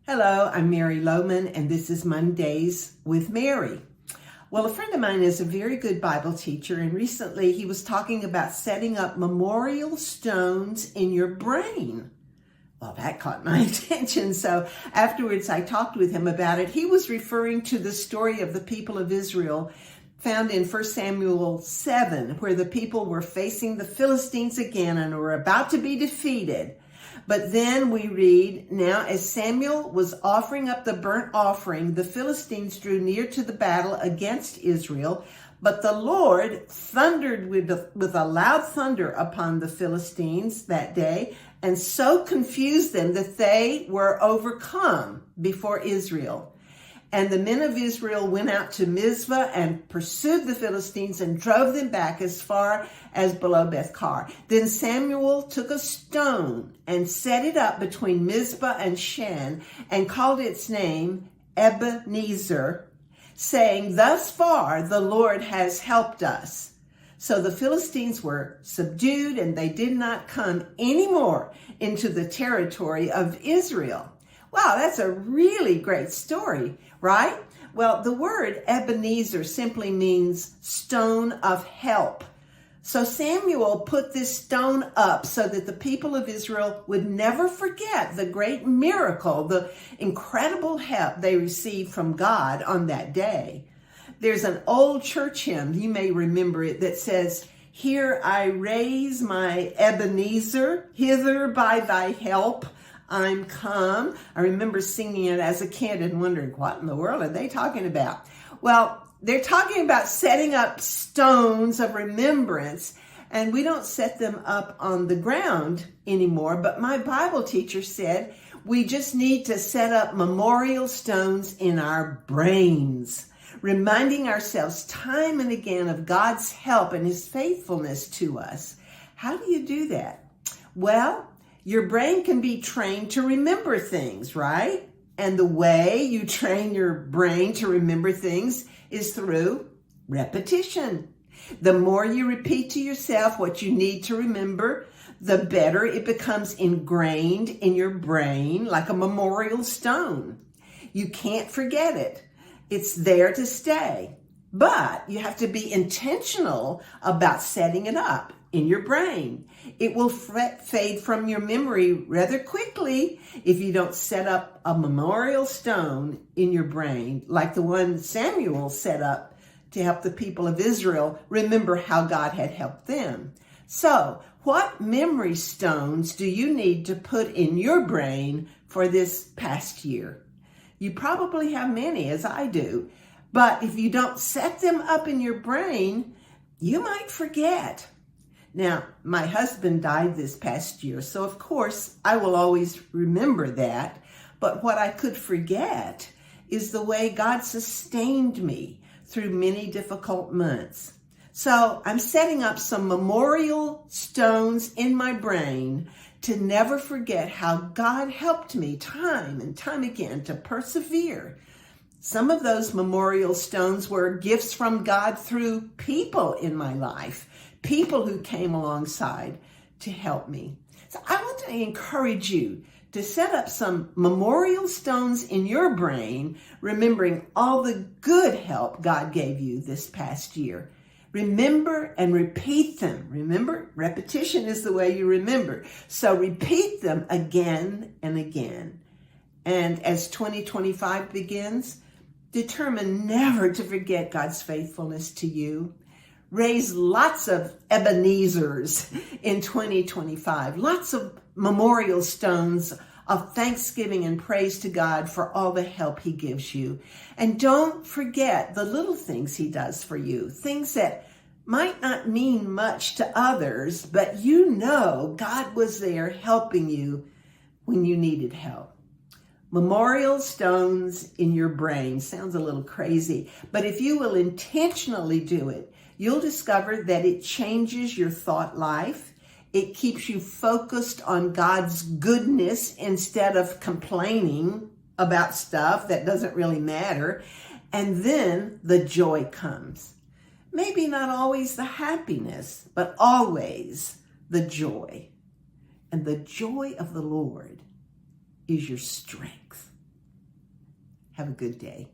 Hello, I'm Mary Lohman, and this is Mondays with Mary. Well, a friend of mine is a very good Bible teacher, and recently he was talking about setting up memorial stones in your brain. Well, that caught my attention, so afterwards I talked with him about it. He was referring to the story of the people of Israel found in 1 Samuel 7, where the people were facing the Philistines again and were about to be defeated. But then we read, now as Samuel was offering up the burnt offering, the Philistines drew near to the battle against Israel, but the Lord thundered with a loud thunder upon the Philistines that day, and so confused them that they were overcome before Israel. And the men of Israel went out to Mizpah and pursued the Philistines and drove them back as far as below Beth-kar. Then Samuel took a stone and set it up between Mizpah and Shen and called its name Ebenezer, saying, thus far the Lord has helped us. So the Philistines were subdued and they did not come anymore into the territory of Israel. Wow, that's a really great story, right? Well, the word Ebenezer simply means stone of help. So Samuel put this stone up so that the people of Israel would never forget the great miracle, the incredible help they received from God on that day. There's an old church hymn, you may remember it, that says, here I raise my Ebenezer, hither by thy help I'm come. I remember singing it as a kid and wondering, what in the world are they talking about? Well, they're talking about setting up stones of remembrance, and we don't set them up on the ground anymore. But my Bible teacher said we just need to set up memorial stones in our brains, reminding ourselves time and again of God's help and his faithfulness to us. How do you do that? Well, your brain can be trained to remember things, right? And the way you train your brain to remember things is through repetition. The more you repeat to yourself what you need to remember, the better it becomes ingrained in your brain like a memorial stone. You can't forget it. It's there to stay. But you have to be intentional about setting it up in your brain. It will fade from your memory rather quickly if you don't set up a memorial stone in your brain like the one Samuel set up to help the people of Israel remember how God had helped them. So, what memory stones do you need to put in your brain for this past year? You probably have many, as I do. But if you don't set them up in your brain, you might forget. Now, my husband died this past year, so of course I will always remember that. But what I could forget is the way God sustained me through many difficult months. So I'm setting up some memorial stones in my brain to never forget how God helped me time and time again to persevere. Some of those memorial stones were gifts from God through people in my life. People who came alongside to help me. So I want to encourage you to set up some memorial stones in your brain, remembering all the good help God gave you this past year. Remember and repeat them. Remember, repetition is the way you remember. So repeat them again and again. And as 2025 begins, determine never to forget God's faithfulness to you. Raise lots of Ebenezers in 2025, lots of memorial stones of thanksgiving and praise to God for all the help he gives you. And don't forget the little things he does for you, things that might not mean much to others, but you know God was there helping you when you needed help. Memorial stones in your brain sounds a little crazy, but if you will intentionally do it, you'll discover that it changes your thought life. It keeps you focused on God's goodness instead of complaining about stuff that doesn't really matter. And then the joy comes. Maybe not always the happiness, but always the joy. And the joy of the Lord is your strength. Have a good day.